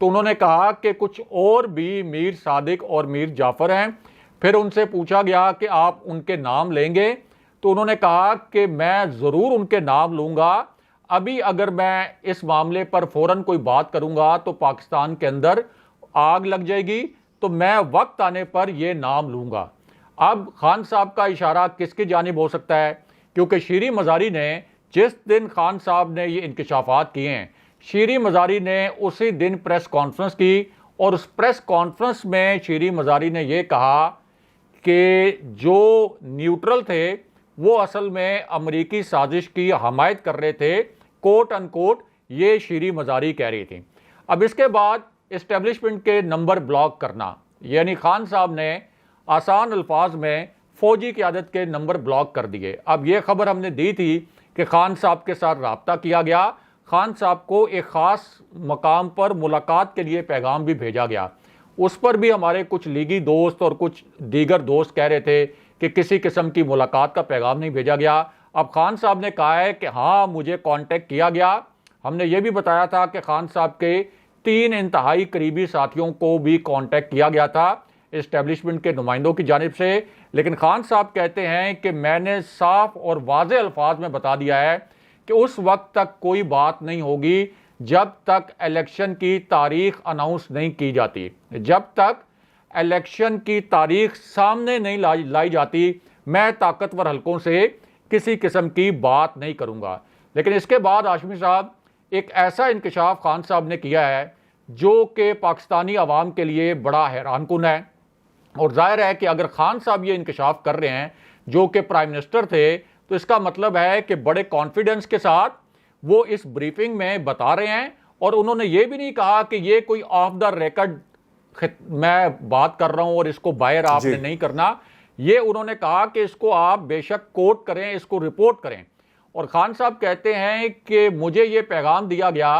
تو انہوں نے کہا کہ کچھ اور بھی میر صادق اور میر جعفر ہیں۔ پھر ان سے پوچھا گیا کہ آپ ان کے نام لیں گے؟ تو انہوں نے کہا کہ میں ضرور ان کے نام لوں گا، ابھی اگر میں اس معاملے پر فوراً کوئی بات کروں گا تو پاکستان کے اندر آگ لگ جائے گی، تو میں وقت آنے پر یہ نام لوں گا۔ اب خان صاحب کا اشارہ کس کی جانب ہو سکتا ہے؟ کیونکہ شیریں مزاری نے جس دن خان صاحب نے یہ انکشافات کیے ہیں، شیریں مزاری نے اسی دن پریس کانفرنس کی، اور اس پریس کانفرنس میں شیریں مزاری نے یہ کہا کہ جو نیوٹرل تھے وہ اصل میں امریکی سازش کی حمایت کر رہے تھے، کوٹ ان کوٹ یہ شیریں مزاری کہہ رہی تھی۔ اب اس کے بعد اسٹیبلشمنٹ کے نمبر بلاک کرنا، یعنی خان صاحب نے آسان الفاظ میں فوجی قیادت کے نمبر بلاک کر دیے۔ اب یہ خبر ہم نے دی تھی کہ خان صاحب کے ساتھ رابطہ کیا گیا، خان صاحب کو ایک خاص مقام پر ملاقات کے لیے پیغام بھی بھیجا گیا۔ اس پر بھی ہمارے کچھ لیگی دوست اور کچھ دیگر دوست کہہ رہے تھے کہ کسی قسم کی ملاقات کا پیغام نہیں بھیجا گیا۔ اب خان صاحب نے کہا ہے کہ ہاں مجھے کانٹیکٹ کیا گیا۔ ہم نے یہ بھی بتایا تھا کہ خان صاحب کے 3 انتہائی قریبی ساتھیوں کو بھی کانٹیکٹ کیا گیا تھا اسٹیبلشمنٹ کے نمائندوں کی جانب سے، لیکن خان صاحب کہتے ہیں کہ میں نے صاف اور واضح الفاظ میں بتا دیا ہے کہ اس وقت تک کوئی بات نہیں ہوگی جب تک الیکشن کی تاریخ اناؤنس نہیں کی جاتی، جب تک الیکشن کی تاریخ سامنے نہیں لائی جاتی میں طاقتور حلقوں سے کسی قسم کی بات نہیں کروں گا۔ لیکن اس کے بعد ہاشمی صاحب ایک ایسا انکشاف خان صاحب نے کیا ہے جو کہ پاکستانی عوام کے لیے بڑا حیران کن ہے، اور ظاہر ہے کہ اگر خان صاحب یہ انکشاف کر رہے ہیں جو کہ پرائم منسٹر تھے، تو اس کا مطلب ہے کہ بڑے کانفیڈنس کے ساتھ وہ اس بریفنگ میں بتا رہے ہیں، اور انہوں نے یہ بھی نہیں کہا کہ یہ کوئی آف دا ریکارڈ میں بات کر رہا ہوں اور اس کو باہر آپ نے نہیں کرنا۔ یہ انہوں نے کہا کہ اس کو آپ بے شک کوٹ کریں، اس کو رپورٹ کریں۔ اور خان صاحب کہتے ہیں کہ مجھے یہ پیغام دیا گیا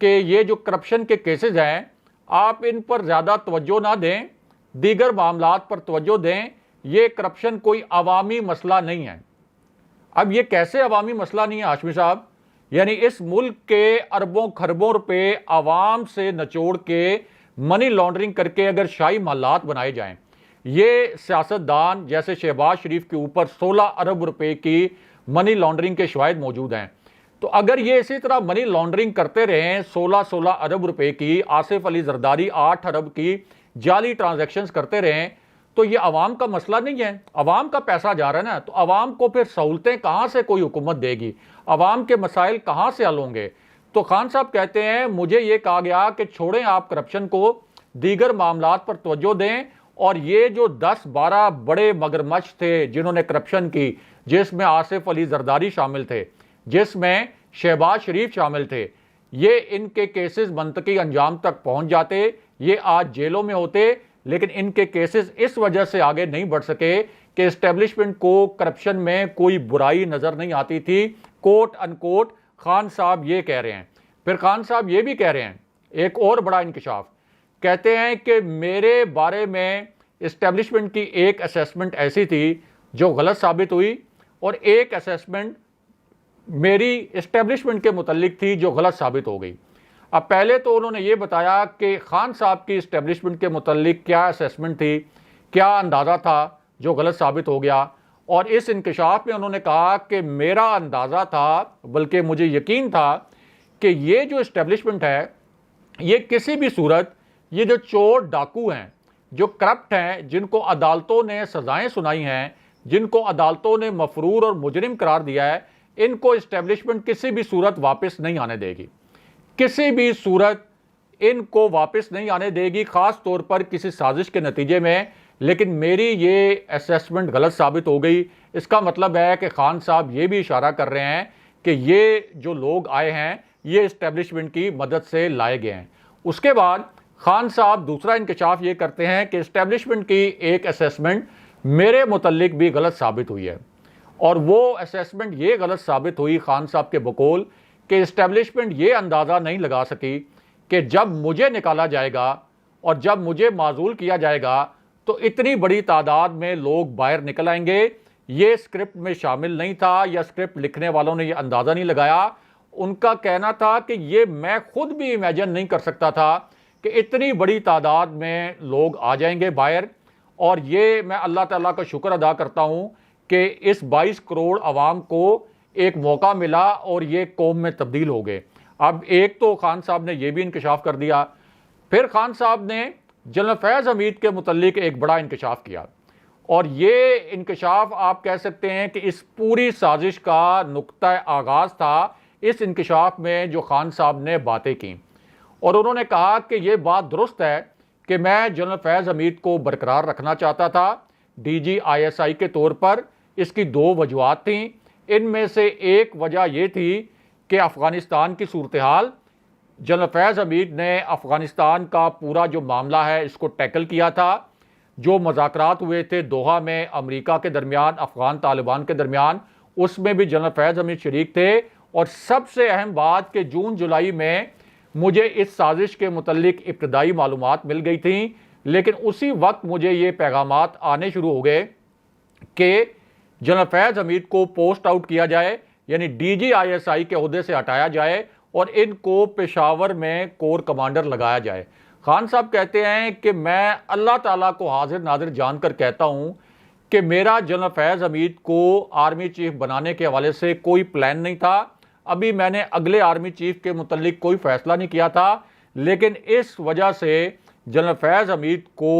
کہ یہ جو کرپشن کے کیسز ہیں آپ ان پر زیادہ توجہ نہ دیں، دیگر معاملات پر توجہ دیں، یہ کرپشن کوئی عوامی مسئلہ نہیں ہے۔ اب یہ کیسے عوامی مسئلہ نہیں ہے ہاشمی صاحب؟ یعنی اس ملک کے اربوں خربوں روپے عوام سے نچوڑ کے منی لانڈرنگ کر کے اگر شاہی محلات بنائے جائیں، یہ سیاستدان جیسے شہباز شریف کے اوپر 16 ارب روپے کی منی لانڈرنگ کے شواہد موجود ہیں، تو اگر یہ اسی طرح منی لانڈرنگ کرتے رہیں 16 ارب روپے کی، آصف علی زرداری 8 ارب کی جعلی ٹرانزیکشنز کرتے رہیں، تو یہ عوام کا مسئلہ نہیں ہے؟ عوام کا پیسہ جا رہا ہے نا، تو عوام کو پھر سہولتیں کہاں سے کوئی حکومت دے گی؟ عوام کے مسائل کہاں سے حل ہوں گے؟ تو خان صاحب کہتے ہیں مجھے یہ کہا گیا کہ چھوڑیں آپ کرپشن کو، دیگر معاملات پر توجہ دیں، اور یہ جو 10-12 بڑے مگرمچھ تھے جنہوں نے کرپشن کی، جس میں آصف علی زرداری شامل تھے، جس میں شہباز شریف شامل تھے، یہ ان کے کیسز منطقی انجام تک پہنچ جاتے، یہ آج جیلوں میں ہوتے، لیکن ان کے کیسز اس وجہ سے آگے نہیں بڑھ سکے کہ اسٹیبلشمنٹ کو کرپشن میں کوئی برائی نظر نہیں آتی تھی، کوٹ ان کوٹ خان صاحب یہ کہہ رہے ہیں۔ پھر خان صاحب یہ بھی کہہ رہے ہیں ایک اور بڑا انکشاف، کہتے ہیں کہ میرے بارے میں اسٹیبلشمنٹ کی ایک اسیسمنٹ ایسی تھی جو غلط ثابت ہوئی، اور ایک اسیسمنٹ میری اسٹیبلشمنٹ کے متعلق تھی جو غلط ثابت ہو گئی۔ اب پہلے تو انہوں نے یہ بتایا کہ خان صاحب کی اسٹیبلشمنٹ کے متعلق کیا اسیسمنٹ تھی، کیا اندازہ تھا جو غلط ثابت ہو گیا، اور اس انکشاف میں انہوں نے کہا کہ میرا اندازہ تھا، بلکہ مجھے یقین تھا کہ یہ جو اسٹیبلشمنٹ ہے یہ کسی بھی صورت، یہ جو چور ڈاکو ہیں، جو کرپٹ ہیں، جن کو عدالتوں نے سزائیں سنائی ہیں، جن کو عدالتوں نے مفرور اور مجرم قرار دیا ہے، ان کو اسٹیبلشمنٹ کسی بھی صورت واپس نہیں آنے دے گی، کسی بھی صورت ان کو واپس نہیں آنے دے گی، خاص طور پر کسی سازش کے نتیجے میں۔ لیکن میری یہ اسیسمنٹ غلط ثابت ہو گئی۔ اس کا مطلب ہے کہ خان صاحب یہ بھی اشارہ کر رہے ہیں کہ یہ جو لوگ آئے ہیں یہ اسٹیبلشمنٹ کی مدد سے لائے گئے ہیں۔ اس کے بعد خان صاحب دوسرا انکشاف یہ کرتے ہیں کہ اسٹیبلشمنٹ کی ایک اسیسمنٹ میرے متعلق بھی غلط ثابت ہوئی ہے، اور وہ اسیسمنٹ یہ غلط ثابت ہوئی خان صاحب کے بقول کہ اسٹیبلشمنٹ یہ اندازہ نہیں لگا سکی کہ جب مجھے نکالا جائے گا اور جب مجھے معزول کیا جائے گا تو اتنی بڑی تعداد میں لوگ باہر نکل آئیں گے۔ یہ اسکرپٹ میں شامل نہیں تھا، یا اسکرپٹ لکھنے والوں نے یہ اندازہ نہیں لگایا۔ ان کا کہنا تھا کہ یہ میں خود بھی امیجن نہیں کر سکتا تھا کہ اتنی بڑی تعداد میں لوگ آ جائیں گے باہر، اور یہ میں اللہ تعالیٰ کا شکر ادا کرتا ہوں کہ اس 22 کروڑ عوام کو ایک موقع ملا اور یہ قوم میں تبدیل ہو گئے۔ اب ایک تو خان صاحب نے یہ بھی انکشاف کر دیا، پھر خان صاحب نے جنرل فیض حمید کے متعلق ایک بڑا انکشاف کیا، اور یہ انکشاف آپ کہہ سکتے ہیں کہ اس پوری سازش کا نقطہ آغاز تھا اس انکشاف میں جو خان صاحب نے باتیں کی، اور انہوں نے کہا کہ یہ بات درست ہے کہ میں جنرل فیض حمید کو برقرار رکھنا چاہتا تھا ڈی جی آئی ایس آئی کے طور پر۔ اس کی دو وجوہات تھیں، ان میں سے ایک وجہ یہ تھی کہ افغانستان کی صورتحال، جنرل فیض حمید نے افغانستان کا پورا جو معاملہ ہے اس کو ٹیکل کیا تھا۔ جو مذاکرات ہوئے تھے دوحہ میں امریکہ کے درمیان، افغان طالبان کے درمیان، اس میں بھی جنرل فیض حمید شریک تھے، اور سب سے اہم بات کہ جون جولائی میں مجھے اس سازش کے متعلق ابتدائی معلومات مل گئی تھیں، لیکن اسی وقت مجھے یہ پیغامات آنے شروع ہو گئے کہ جنرل فیض حمید کو پوسٹ آؤٹ کیا جائے، یعنی ڈی جی آئی ایس آئی کے عہدے سے ہٹایا جائے اور ان کو پشاور میں کور کمانڈر لگایا جائے۔ خان صاحب کہتے ہیں کہ میں اللہ تعالیٰ کو حاضر ناظر جان کر کہتا ہوں کہ میرا جنرل فیض حمید کو آرمی چیف بنانے کے حوالے سے کوئی پلان نہیں تھا، ابھی میں نے اگلے آرمی چیف کے متعلق کوئی فیصلہ نہیں کیا تھا، لیکن اس وجہ سے جنرل فیض حمید کو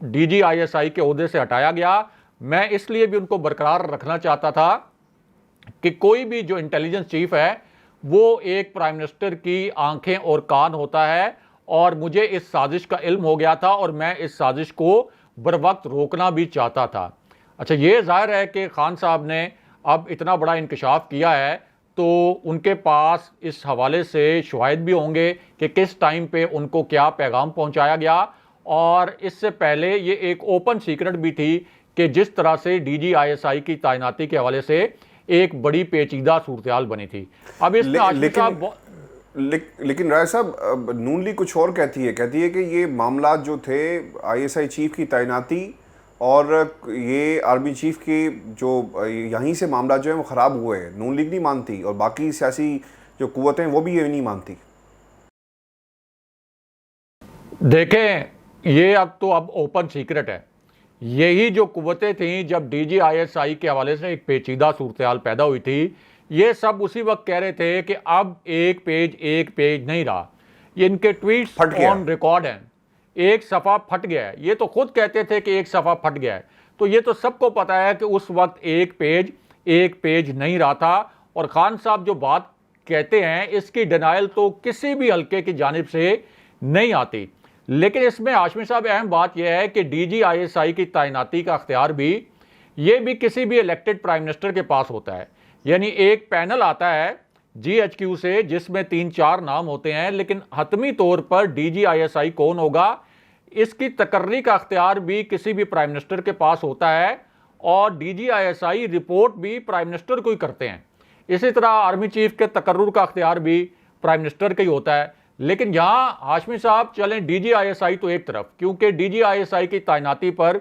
ڈی جی آئی ایس آئی کے عہدے سے ہٹایا گیا۔ میں اس لیے بھی ان کو برقرار رکھنا چاہتا تھا کہ کوئی بھی جو انٹیلیجنس چیف ہے وہ ایک پرائم منسٹر کی آنکھیں اور کان ہوتا ہے، اور مجھے اس سازش کا علم ہو گیا تھا اور میں اس سازش کو بروقت روکنا بھی چاہتا تھا۔ اچھا، یہ ظاہر ہے کہ خان صاحب نے اب اتنا بڑا انکشاف کیا ہے تو ان کے پاس اس حوالے سے شواہد بھی ہوں گے کہ کس ٹائم پہ ان کو کیا پیغام پہنچایا گیا، اور اس سے پہلے یہ ایک اوپن سیکرٹ بھی تھی کہ جس طرح سے ڈی جی آئی ایس آئی کی تعیناتی کے حوالے سے ایک بڑی پیچیدہ صورتحال بنی تھی۔ اب اس میں عاشمی صاحب لیکن رائے صاحب، نون لیگ کچھ اور کہتی ہے کہ یہ معاملات جو تھے آئی ایس آئی چیف کی تعیناتی اور یہ آرمی چیف کی جو یہیں سے معاملات جو ہیں وہ خراب ہوئے ہیں، نون لیگ نہیں مانتی اور باقی سیاسی جو قوتیں وہ بھی یہ نہیں مانتی۔ دیکھیں، یہ اب اوپن سیکرٹ ہے، یہی جو قوتیں تھیں جب ڈی جی آئی ایس آئی کے حوالے سے ایک پیچیدہ صورتحال پیدا ہوئی تھی، یہ سب اسی وقت کہہ رہے تھے کہ اب ایک پیج نہیں رہا، یہ ان کے ٹویٹس آن ریکارڈ ہیں، ایک صفحہ پھٹ گیا ہے، یہ تو خود کہتے تھے کہ ایک صفحہ پھٹ گیا ہے، تو یہ تو سب کو پتا ہے کہ اس وقت ایک پیج نہیں رہا تھا۔ اور خان صاحب جو بات کہتے ہیں اس کی ڈینائل تو کسی بھی حلقے کی جانب سے نہیں آتی، لیکن اس میں ہاشمی صاحب اہم بات یہ ہے کہ ڈی جی آئی ایس آئی کی تعیناتی کا اختیار بھی یہ بھی کسی بھی الیکٹڈ پرائم منسٹر کے پاس ہوتا ہے، یعنی ایک پینل آتا ہے جی ایچ کیو سے جس میں 3-4 نام ہوتے ہیں، لیکن حتمی طور پر ڈی جی آئی ایس آئی کون ہوگا اس کی تقرری کا اختیار بھی کسی بھی پرائم منسٹر کے پاس ہوتا ہے، اور D G I S I report بھی پرائم منسٹر کو ہی کرتے ہیں۔ اسی طرح آرمی چیف کے تقرر کا اختیار بھی پرائم منسٹر کا ہی ہوتا ہے، لیکن یہاں ہاشمی صاحب چلیں ڈی جی آئی ایس آئی تو ایک طرف، کیونکہ ڈی جی آئی ایس آئی کی تعیناتی پر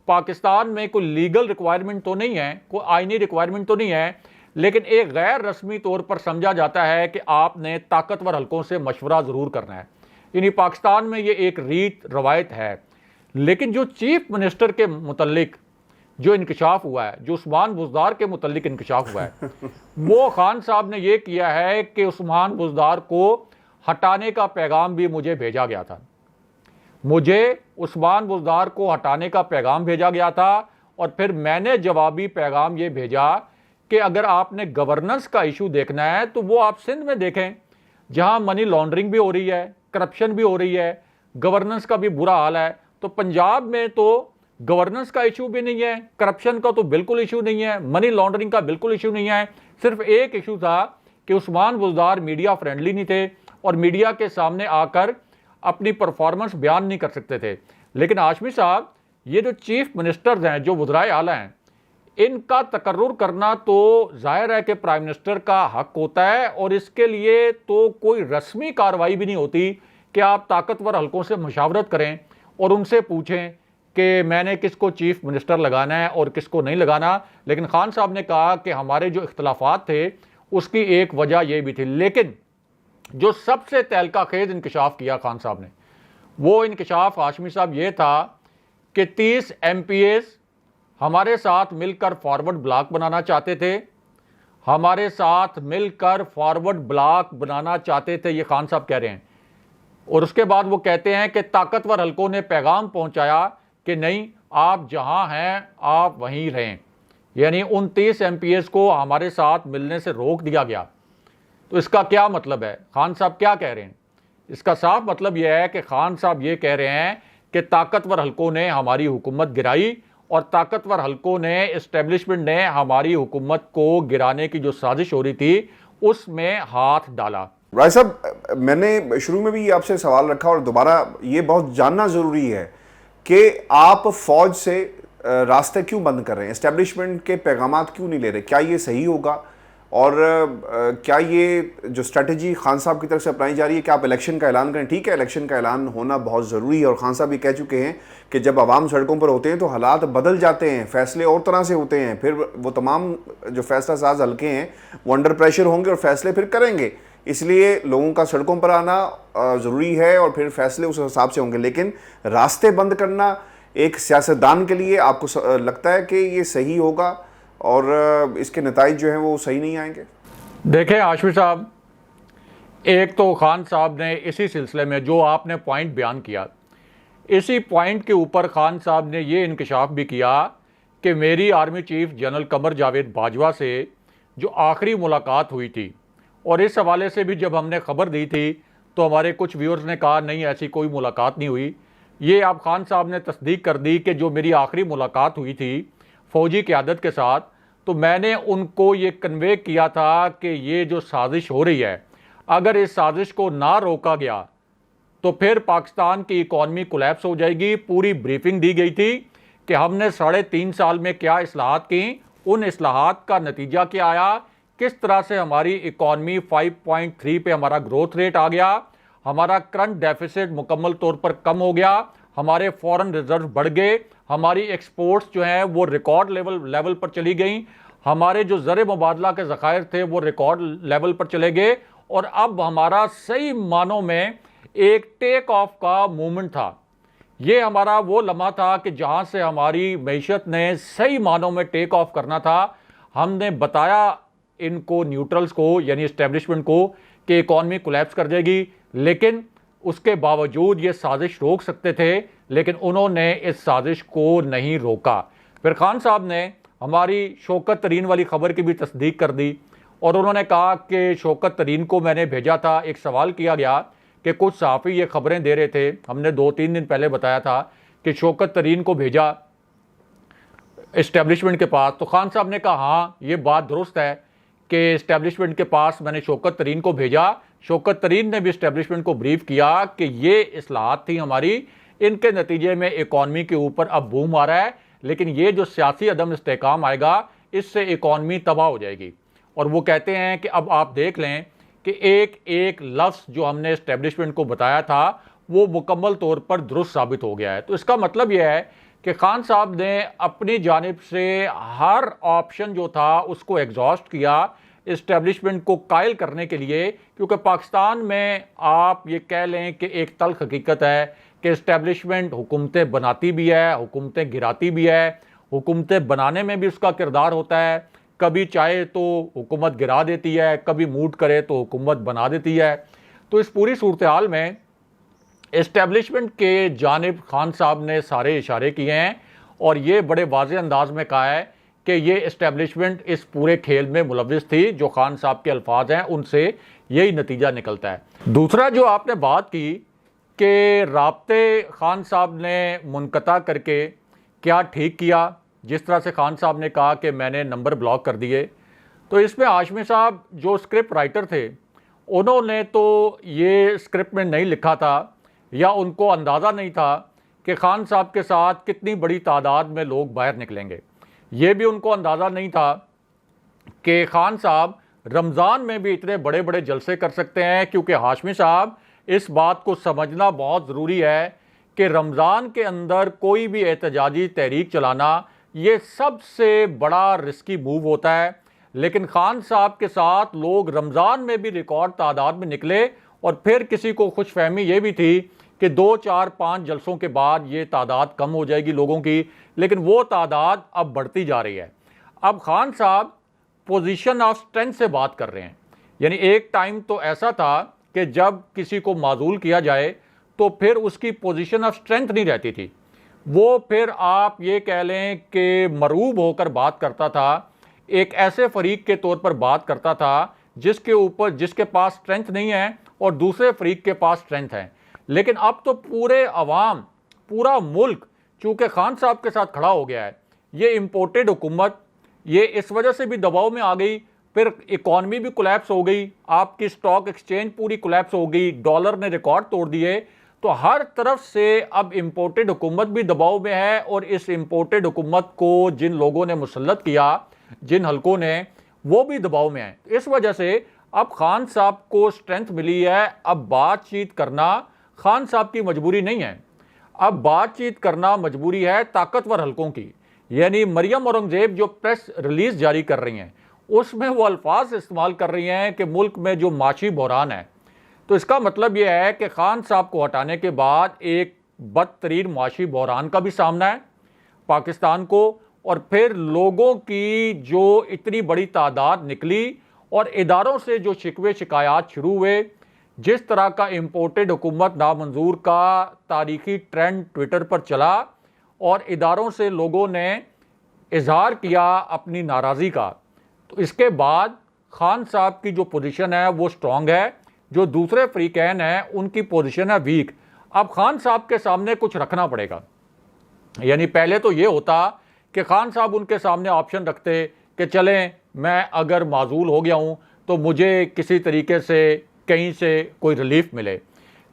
پاکستان میں کوئی لیگل ریکوائرمنٹ تو نہیں ہے، کوئی آئینی ریکوائرمنٹ تو نہیں ہے، لیکن ایک غیر رسمی طور پر سمجھا جاتا ہے کہ آپ نے طاقتور حلقوں سے مشورہ ضرور کرنا ہے، یعنی پاکستان میں یہ ایک ریت روایت ہے۔ لیکن جو چیف منسٹر کے متعلق جو انکشاف ہوا ہے، جو عثمان بزدار کے متعلق انکشاف ہوا ہے، وہ خان صاحب نے یہ کیا ہے کہ عثمان بزدار کو ہٹانے کا پیغام بھی مجھے بھیجا گیا تھا، مجھے عثمان بزدار کو ہٹانے کا پیغام بھیجا گیا تھا، اور پھر میں نے جوابی پیغام یہ بھیجا کہ اگر آپ نے گورننس کا ایشو دیکھنا ہے تو وہ آپ سندھ میں دیکھیں، جہاں منی لانڈرنگ بھی ہو رہی ہے، کرپشن بھی ہو رہی ہے، گورننس کا بھی برا حال ہے۔ تو پنجاب میں تو گورننس کا ایشو بھی نہیں ہے، کرپشن کا تو بالکل ایشو نہیں ہے، منی لانڈرنگ کا بالکل ایشو نہیں ہے، صرف ایک ایشو تھا کہ عثمان بزدار میڈیا فرینڈلی نہیں تھے اور میڈیا کے سامنے آ کر اپنی پرفارمنس بیان نہیں کر سکتے تھے۔ لیکن ہاشمی صاحب، یہ جو چیف منسٹرز ہیں، جو وزرائے اعلیٰ ہیں، ان کا تقرر کرنا تو ظاہر ہے کہ پرائم منسٹر کا حق ہوتا ہے، اور اس کے لیے تو کوئی رسمی کارروائی بھی نہیں ہوتی کہ آپ طاقتور حلقوں سے مشاورت کریں اور ان سے پوچھیں کہ میں نے کس کو چیف منسٹر لگانا ہے اور کس کو نہیں لگانا۔ لیکن خان صاحب نے کہا کہ ہمارے جو اختلافات تھے اس کی ایک وجہ یہ بھی تھی، لیکن جو سب سے تہلکہ خیز انکشاف کیا خان صاحب نے، وہ انکشاف ہاشمی صاحب یہ تھا کہ 30 MPAs ہمارے ساتھ مل کر فارورڈ بلاک بنانا چاہتے تھے، ہمارے ساتھ مل کر فارورڈ بلاک بنانا چاہتے تھے، یہ خان صاحب کہہ رہے ہیں۔ اور اس کے بعد وہ کہتے ہیں کہ طاقتور حلقوں نے پیغام پہنچایا کہ نہیں، آپ جہاں ہیں آپ وہیں رہیں، یعنی 29 MPAs کو ہمارے ساتھ ملنے سے روک دیا گیا۔ تو اس کا کیا مطلب ہے؟ خان صاحب کیا کہہ رہے ہیں؟ اس کا صاف مطلب یہ ہے کہ خان صاحب یہ کہہ رہے ہیں کہ طاقتور حلقوں نے ہماری حکومت گرائی، اور طاقتور حلقوں نے، اسٹیبلشمنٹ نے ہماری حکومت کو گرانے کی جو سازش ہو رہی تھی اس میں ہاتھ ڈالا۔ رائے صاحب، میں نے شروع میں بھی آپ سے سوال رکھا اور دوبارہ یہ بہت جاننا ضروری ہے کہ آپ فوج سے راستے کیوں بند کر رہے ہیں، اسٹیبلشمنٹ کے پیغامات کیوں نہیں لے رہے؟ کیا یہ صحیح ہوگا؟ اور کیا یہ جو اسٹریٹجی خان صاحب کی طرف سے اپنائی جا رہی ہے کہ آپ الیکشن کا اعلان کریں؟ ٹھیک ہے، الیکشن کا اعلان ہونا بہت ضروری ہے، اور خان صاحب یہ کہہ چکے ہیں کہ جب عوام سڑکوں پر ہوتے ہیں تو حالات بدل جاتے ہیں، فیصلے اور طرح سے ہوتے ہیں، پھر وہ تمام جو فیصلہ ساز حلقے ہیں وہ انڈر پریشر ہوں گے اور فیصلے پھر کریں گے، اس لیے لوگوں کا سڑکوں پر آنا ضروری ہے اور پھر فیصلے اس حساب سے ہوں گے۔ لیکن راستے بند کرنا ایک سیاستدان کے لیے آپ کو لگتا ہے کہ یہ صحیح ہوگا اور اس کے نتائج جو ہیں وہ صحیح نہیں آئیں گے؟ دیکھیں ہاشمی صاحب، ایک تو خان صاحب نے اسی سلسلے میں جو آپ نے پوائنٹ بیان کیا، اسی پوائنٹ کے اوپر خان صاحب نے یہ انکشاف بھی کیا کہ میری army chief general Qamar Javed Bajwa سے جو آخری ملاقات ہوئی تھی، اور اس حوالے سے بھی جب ہم نے خبر دی تھی تو ہمارے کچھ ویورز نے کہا نہیں ایسی کوئی ملاقات نہیں ہوئی، یہ آپ خان صاحب نے تصدیق کر دی کہ جو میری آخری ملاقات ہوئی تھی فوجی قیادت کے ساتھ، تو میں نے ان کو یہ کنوے کیا تھا کہ یہ جو سازش ہو رہی ہے، اگر اس سازش کو نہ روکا گیا تو پھر پاکستان کی اکانومی کولیپس ہو جائے گی۔ پوری بریفنگ دی گئی تھی کہ ہم نے 3.5 سال میں کیا اصلاحات کی، ان اصلاحات کا نتیجہ کیا آیا، کس طرح سے ہماری اکانومی 5.3 پہ ہمارا گروتھ ریٹ آ گیا، ہمارا کرنٹ ڈیفیسٹ مکمل طور پر کم ہو گیا، ہمارے فورن ریزرو بڑھ گئے، ہماری ایکسپورٹس جو ہیں وہ ریکارڈ لیول پر چلی گئیں، ہمارے جو زر مبادلہ کے ذخائر تھے وہ ریکارڈ لیول پر چلے گئے، اور اب ہمارا صحیح معنوں میں ایک ٹیک آف کا مومنٹ تھا۔ یہ ہمارا وہ لمحہ تھا کہ جہاں سے ہماری معیشت نے صحیح معنوں میں ٹیک آف کرنا تھا۔ ہم نے بتایا ان کو، نیوٹرلز کو یعنی اسٹیبلشمنٹ کو، کہ اکانومی کولیپس کر جائے گی، لیکن اس کے باوجود یہ سازش روک سکتے تھے، لیکن انہوں نے اس سازش کو نہیں روکا۔ پھر خان صاحب نے ہماری شوکت ترین والی خبر کی بھی تصدیق کر دی، اور انہوں نے کہا کہ شوکت ترین کو میں نے بھیجا تھا، ایک سوال کیا گیا کہ کچھ صحافی یہ خبریں دے رہے تھے، ہم نے 2-3 دن پہلے بتایا تھا کہ شوکت ترین کو بھیجا اسٹیبلشمنٹ کے پاس، تو خان صاحب نے کہا ہاں یہ بات درست ہے کہ اسٹیبلشمنٹ کے پاس میں نے شوکت ترین کو بھیجا، شوکت ترین نے بھی اسٹیبلشمنٹ کو بریف کیا کہ یہ اصلاحات تھی ہماری، ان کے نتیجے میں اکانومی کے اوپر اب بوم آ رہا ہے، لیکن یہ جو سیاسی عدم استحکام آئے گا اس سے اکانومی تباہ ہو جائے گی۔ اور وہ کہتے ہیں کہ اب آپ دیکھ لیں کہ ایک ایک لفظ جو ہم نے اسٹیبلشمنٹ کو بتایا تھا وہ مکمل طور پر درست ثابت ہو گیا ہے۔ تو اس کا مطلب یہ ہے کہ خان صاحب نے اپنی جانب سے ہر آپشن جو تھا اس کو ایگزاسٹ کیا اسٹیبلشمنٹ کو قائل کرنے کے لیے، کیونکہ پاکستان میں آپ یہ کہہ لیں کہ ایک تلخ حقیقت ہے کہ اسٹیبلشمنٹ حکومتیں بناتی بھی ہے، حکومتیں گراتی بھی ہے، حکومتیں بنانے میں بھی اس کا کردار ہوتا ہے، کبھی چاہے تو حکومت گرا دیتی ہے، کبھی موڈ کرے تو حکومت بنا دیتی ہے۔ تو اس پوری صورتحال میں اسٹیبلشمنٹ کے جانب خان صاحب نے سارے اشارے کیے ہیں، اور یہ بڑے واضح انداز میں کہا ہے کہ یہ اسٹیبلشمنٹ اس پورے کھیل میں ملوث تھی۔ جو خان صاحب کے الفاظ ہیں ان سے یہی نتیجہ نکلتا ہے۔ دوسرا جو آپ نے بات کی کہ رابطے خان صاحب نے منقطع کر کے کیا ٹھیک کیا، جس طرح سے خان صاحب نے کہا کہ میں نے نمبر بلاک کر دیے، تو اس میں ہاشمی صاحب جو اسکرپٹ رائٹر تھے انہوں نے تو یہ اسکرپٹ میں نہیں لکھا تھا، یا ان کو اندازہ نہیں تھا کہ خان صاحب کے ساتھ کتنی بڑی تعداد میں لوگ باہر نکلیں گے۔ یہ بھی ان کو اندازہ نہیں تھا کہ خان صاحب رمضان میں بھی اتنے بڑے بڑے جلسے کر سکتے ہیں، کیونکہ ہاشمی صاحب اس بات کو سمجھنا بہت ضروری ہے کہ رمضان کے اندر کوئی بھی احتجاجی تحریک چلانا یہ سب سے بڑا رسکی موو ہوتا ہے، لیکن خان صاحب کے ساتھ لوگ رمضان میں بھی ریکارڈ تعداد میں نکلے، اور پھر کسی کو خوش فہمی یہ بھی تھی کہ 2 4 5 جلسوں کے بعد یہ تعداد کم ہو جائے گی لوگوں کی، لیکن وہ تعداد اب بڑھتی جا رہی ہے۔ اب خان صاحب پوزیشن آف سٹرینتھ سے بات کر رہے ہیں، یعنی ایک ٹائم تو ایسا تھا کہ جب کسی کو معزول کیا جائے تو پھر اس کی پوزیشن آف سٹرینتھ نہیں رہتی تھی، وہ پھر آپ یہ کہہ لیں کہ مروب ہو کر بات کرتا تھا، ایک ایسے فریق کے طور پر بات کرتا تھا جس کے پاس سٹرینتھ نہیں ہے اور دوسرے فریق کے پاس سٹرینتھ ہے۔ لیکن اب تو پورے عوام، پورا ملک چونکہ خان صاحب کے ساتھ کھڑا ہو گیا ہے، یہ امپورٹڈ حکومت یہ اس وجہ سے بھی دباؤ میں آ گئی، پھر اکانومی بھی کولیپس ہو گئی، آپ کی سٹاک ایکسچینج پوری کولیپس ہو گئی، ڈالر نے ریکارڈ توڑ دیے، تو ہر طرف سے اب امپورٹڈ حکومت بھی دباؤ میں ہے، اور اس امپورٹڈ حکومت کو جن لوگوں نے مسلط کیا، جن حلقوں نے، وہ بھی دباؤ میں ہیں۔ اس وجہ سے اب خان صاحب کو سٹرینتھ ملی ہے، اب بات چیت کرنا خان صاحب کی مجبوری نہیں ہے، اب بات چیت کرنا مجبوری ہے طاقتور حلقوں کی۔ یعنی مریم اورنگزیب جو پریس ریلیز جاری کر رہی ہیں اس میں وہ الفاظ استعمال کر رہی ہیں کہ ملک میں جو معاشی بحران ہے، تو اس کا مطلب یہ ہے کہ خان صاحب کو ہٹانے کے بعد ایک بدترین معاشی بحران کا بھی سامنا ہے پاکستان کو، اور پھر لوگوں کی جو اتنی بڑی تعداد نکلی اور اداروں سے جو شکوے شکایات شروع ہوئے، جس طرح کا امپورٹڈ حکومت نامنظور کا تاریخی ٹرینڈ ٹویٹر پر چلا اور اداروں سے لوگوں نے اظہار کیا اپنی ناراضی کا، تو اس کے بعد خان صاحب کی جو پوزیشن ہے وہ سٹرونگ ہے، جو دوسرے فریقین ہیں ان کی پوزیشن ہے ویک۔ اب خان صاحب کے سامنے کچھ رکھنا پڑے گا، یعنی پہلے تو یہ ہوتا کہ خان صاحب ان کے سامنے آپشن رکھتے کہ چلیں میں اگر معزول ہو گیا ہوں تو مجھے کسی طریقے سے کہیں سے کوئی ریلیف ملے،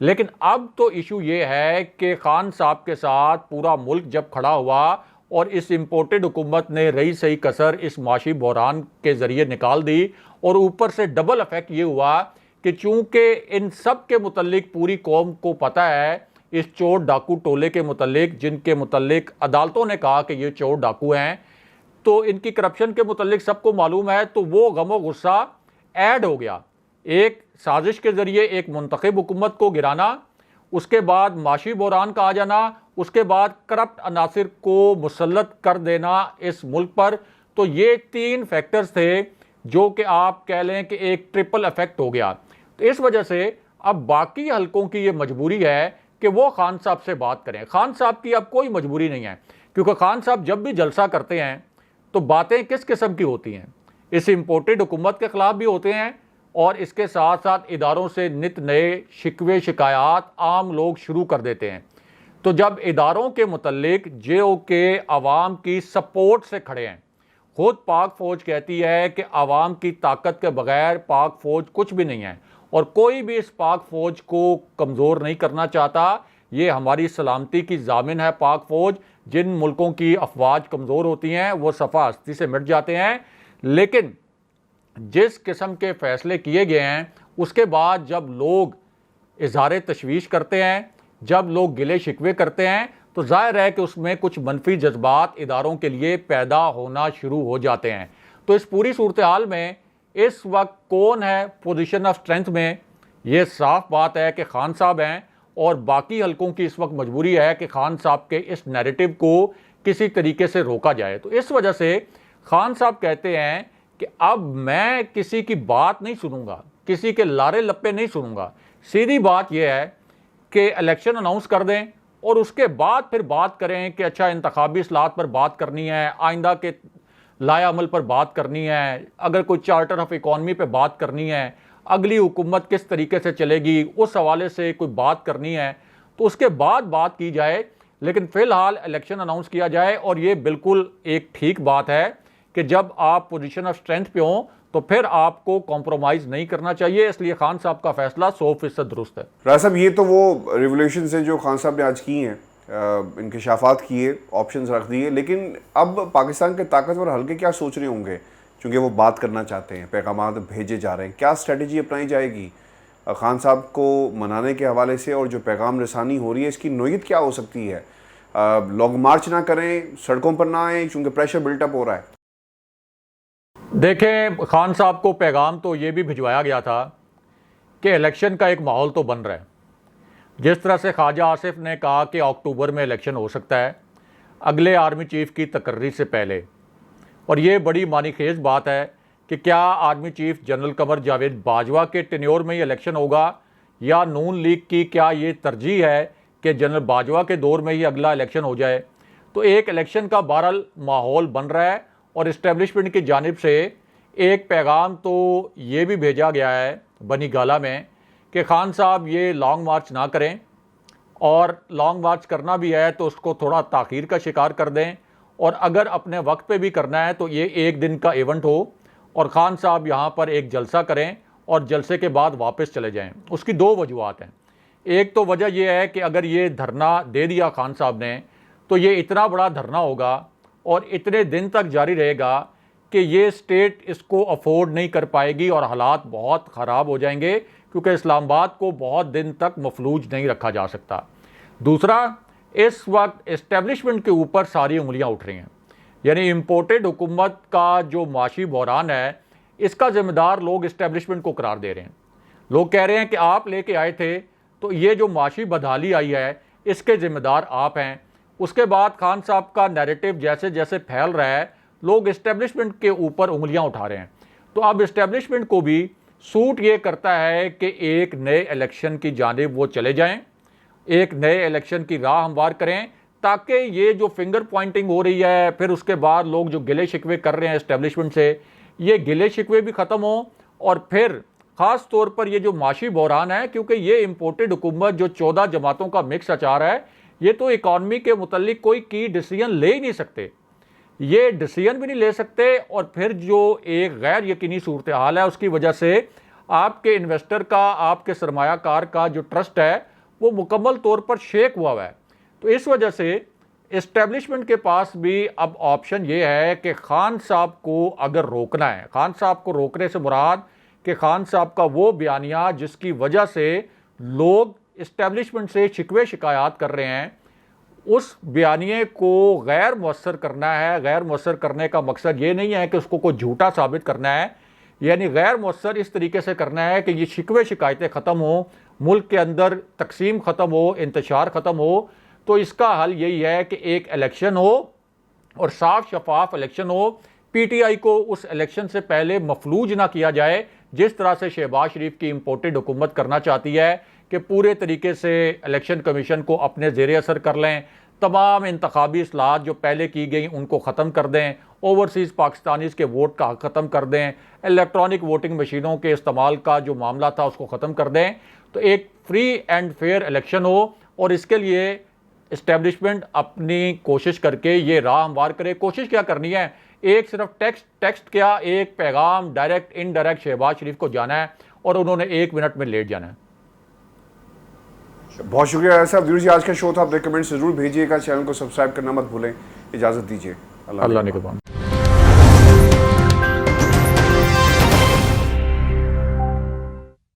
لیکن اب تو ایشو یہ ہے کہ خان صاحب کے ساتھ پورا ملک جب کھڑا ہوا اور اس امپورٹڈ حکومت نے رہی صحیح کسر اس معاشی بحران کے ذریعے نکال دی، اور اوپر سے ڈبل افیکٹ یہ ہوا کہ چونکہ ان سب کے متعلق پوری قوم کو پتہ ہے، اس چور ڈاکو ٹولے کے متعلق جن کے متعلق عدالتوں نے کہا کہ یہ چور ڈاکو ہیں، تو ان کی کرپشن کے متعلق سب کو معلوم ہے، تو وہ غم و غصہ ایڈ ہو گیا، ایک سازش کے ذریعے ایک منتخب حکومت کو گرانا، اس کے بعد معاشی بحران کا آ جانا، اس کے بعد کرپٹ عناصر کو مسلط کر دینا اس ملک پر، تو یہ 3 فیکٹرز تھے جو کہ آپ کہہ لیں کہ ایک ٹرپل ایفیکٹ ہو گیا۔ تو اس وجہ سے اب باقی حلقوں کی یہ مجبوری ہے کہ وہ خان صاحب سے بات کریں۔ خان صاحب کی اب کوئی مجبوری نہیں ہے، کیونکہ خان صاحب جب بھی جلسہ کرتے ہیں تو باتیں کس قسم کی ہوتی ہیں، اس امپورٹڈ حکومت کے خلاف بھی ہوتے ہیں، اور اس کے ساتھ ساتھ اداروں سے نت نئے شکوے شکایات عام لوگ شروع کر دیتے ہیں۔ تو جب اداروں کے متعلق جو کہ عوام کی سپورٹ سے کھڑے ہیں، خود پاک فوج کہتی ہے کہ عوام کی طاقت کے بغیر پاک فوج کچھ بھی نہیں ہے، اور کوئی بھی اس پاک فوج کو کمزور نہیں کرنا چاہتا، یہ ہماری سلامتی کی ضامن ہے پاک فوج۔ جن ملکوں کی افواج کمزور ہوتی ہیں وہ صفحہ ہستی سے مٹ جاتے ہیں، لیکن جس قسم کے فیصلے کیے گئے ہیں اس کے بعد جب لوگ اظہار تشویش کرتے ہیں، جب لوگ گلے شکوے کرتے ہیں، تو ظاہر ہے کہ اس میں کچھ منفی جذبات اداروں کے لیے پیدا ہونا شروع ہو جاتے ہیں۔ تو اس پوری صورتحال میں اس وقت کون ہے پوزیشن آف سٹرینتھ میں؟ یہ صاف بات ہے کہ خان صاحب ہیں، اور باقی حلقوں کی اس وقت مجبوری ہے کہ خان صاحب کے اس نیریٹو کو کسی طریقے سے روکا جائے۔ تو اس وجہ سے خان صاحب کہتے ہیں کہ اب میں کسی کی بات نہیں سنوں گا، کسی کے لارے لپے نہیں سنوں گا، سیدھی بات یہ ہے کہ الیکشن اناؤنس کر دیں اور اس کے بعد پھر بات کریں کہ اچھا انتخابی اصلاحات پر بات کرنی ہے، آئندہ کے لائے عمل پر بات کرنی ہے، اگر کوئی چارٹر آف اکانومی پہ بات کرنی ہے، اگلی حکومت کس طریقے سے چلے گی اس حوالے سے کوئی بات کرنی ہے، تو اس کے بعد بات کی جائے، لیکن فی الحال الیکشن اناؤنس کیا جائے۔ اور یہ بالکل ایک ٹھیک بات ہے کہ جب آپ پوزیشن آف سٹرینتھ پہ ہوں تو پھر آپ کو کمپرومائز نہیں کرنا چاہیے، اس لیے خان صاحب کا فیصلہ 100% درست ہے۔ راز صاحب، یہ تو وہ ریولیوشنز ہیں جو خان صاحب نے آج کی ہیں، انکشافات کیے، آپشنز رکھ دیے، لیکن اب پاکستان کے طاقتور حلقے کیا سوچ رہے ہوں گے؟ چونکہ وہ بات کرنا چاہتے ہیں، پیغامات بھیجے جا رہے ہیں، کیا اسٹریٹجی اپنائی جائے گی خان صاحب کو منانے کے حوالے سے، اور جو پیغام رسانی ہو رہی ہے اس کی نوعیت کیا ہو سکتی ہے؟ لوگ مارچ نہ کریں، سڑکوں پر نہ آئیں چونکہ پریشر بلٹ اپ ہو رہا ہے؟ دیکھیں، خان صاحب کو پیغام تو یہ بھی بھجوایا گیا تھا کہ الیکشن کا ایک ماحول تو بن رہا ہے، جس طرح سے خواجہ آصف نے کہا کہ اکتوبر میں الیکشن ہو سکتا ہے اگلے آرمی چیف کی تقرری سے پہلے، اور یہ بڑی معنی خیز بات ہے کہ کیا army chief general Qamar Javed Bajwa کے ٹینیور میں ہی الیکشن ہوگا یا نون لیگ کی کیا یہ ترجیح ہے کہ جنرل باجوہ کے دور میں ہی اگلا الیکشن ہو جائے؟ تو ایک الیکشن کا بہرحال ماحول بن رہا ہے، اور اسٹیبلشمنٹ کی جانب سے ایک پیغام تو یہ بھی بھیجا گیا ہے بنی گالہ میں کہ خان صاحب یہ لانگ مارچ نہ کریں، اور لانگ مارچ کرنا بھی ہے تو اس کو تھوڑا تاخیر کا شکار کر دیں، اور اگر اپنے وقت پہ بھی کرنا ہے تو یہ ایک دن کا ایونٹ ہو اور خان صاحب یہاں پر ایک جلسہ کریں اور جلسے کے بعد واپس چلے جائیں۔ اس کی دو وجوہات ہیں۔ ایک تو وجہ یہ ہے کہ اگر یہ دھرنا دے دیا خان صاحب نے تو یہ اتنا بڑا دھرنا ہوگا اور اتنے دن تک جاری رہے گا کہ یہ اسٹیٹ اس کو افورڈ نہیں کر پائے گی اور حالات بہت خراب ہو جائیں گے، کیونکہ اسلام آباد کو بہت دن تک مفلوج نہیں رکھا جا سکتا۔ دوسرا، اس وقت اسٹیبلشمنٹ کے اوپر ساری انگلیاں اٹھ رہی ہیں، یعنی امپورٹڈ حکومت کا جو معاشی بحران ہے اس کا ذمہ دار لوگ اسٹیبلشمنٹ کو قرار دے رہے ہیں۔ لوگ کہہ رہے ہیں کہ آپ لے کے آئے تھے تو یہ جو معاشی بدحالی آئی ہے اس کے ذمہ دار آپ ہیں۔ اس کے بعد خان صاحب کا نیریٹو جیسے جیسے پھیل رہا ہے لوگ اسٹیبلشمنٹ کے اوپر انگلیاں اٹھا رہے ہیں۔ تو اب اسٹیبلشمنٹ کو بھی سوٹ یہ کرتا ہے کہ ایک نئے الیکشن کی جانب وہ چلے جائیں، ایک نئے الیکشن کی راہ ہموار کریں، تاکہ یہ جو فنگر پوائنٹنگ ہو رہی ہے پھر اس کے بعد لوگ جو گلے شکوے کر رہے ہیں اسٹیبلشمنٹ سے، یہ گلے شکوے بھی ختم ہوں، اور پھر خاص طور پر یہ جو معاشی بحران ہے، کیونکہ یہ امپورٹڈ حکومت جو 14 جماعتوں کا مکس اچار ہے، یہ تو اکانومی کے متعلق کوئی کی ڈیسیژن لے ہی نہیں سکتے، یہ ڈیسیژن بھی نہیں لے سکتے، اور پھر جو ایک غیر یقینی صورتحال ہے اس کی وجہ سے آپ کے انویسٹر کا، آپ کے سرمایہ کار کا جو ٹرسٹ ہے وہ مکمل طور پر شیک ہوا ہے۔ تو اس وجہ سے اسٹیبلشمنٹ کے پاس بھی اب آپشن یہ ہے کہ خان صاحب کو اگر روکنا ہے، خان صاحب کو روکنے سے مراد کہ خان صاحب کا وہ بیانیہ جس کی وجہ سے لوگ اسٹیبلشمنٹ سے شکوے شکایات کر رہے ہیں، اس بیانیے کو غیر مؤثر کرنا ہے۔ غیر مؤثر کرنے کا مقصد یہ نہیں ہے کہ اس کو کوئی جھوٹا ثابت کرنا ہے، یعنی غیر مؤثر اس طریقے سے کرنا ہے کہ یہ شکوے شکایتیں ختم ہوں، ملک کے اندر تقسیم ختم ہو، انتشار ختم ہو۔ تو اس کا حل یہی ہے کہ ایک الیکشن ہو اور صاف شفاف election who, P T I کو اس الیکشن سے پہلے مفلوج نہ کیا جائے، جس طرح سے شہباز شریف کی امپورٹڈ حکومت کرنا چاہتی ہے کہ پورے طریقے سے الیکشن کمیشن کو اپنے زیر اثر کر لیں، تمام انتخابی اصلاحات جو پہلے کی گئیں ان کو ختم کر دیں، اوورسیز پاکستانیز کے ووٹ کا حق ختم کر دیں، الیکٹرانک ووٹنگ مشینوں کے استعمال کا جو معاملہ تھا اس کو ختم کر دیں، تو ایک فری اینڈ فیئر الیکشن ہو۔ اور اس کے لیے اسٹیبلشمنٹ اپنی کوشش کر کے یہ راہ ہموار کرے۔ کوشش کیا کرنی ہے؟ ایک صرف ٹیکسٹ کیا، ایک پیغام ڈائریکٹ انڈائریکٹ شہباز شریف کو جانا ہے اور انہوں نے 1 منٹ میں لیٹ جانا ہے۔ بہت شکریہ راجہ صاحب۔ ویورز، آج کا شو تھا، اپنے کمنٹ ضرور بھیجیے گا، چینل کو سبسکرائب کرنا مت بھولیں۔ اجازت دیجیے، اللہ نگہبان۔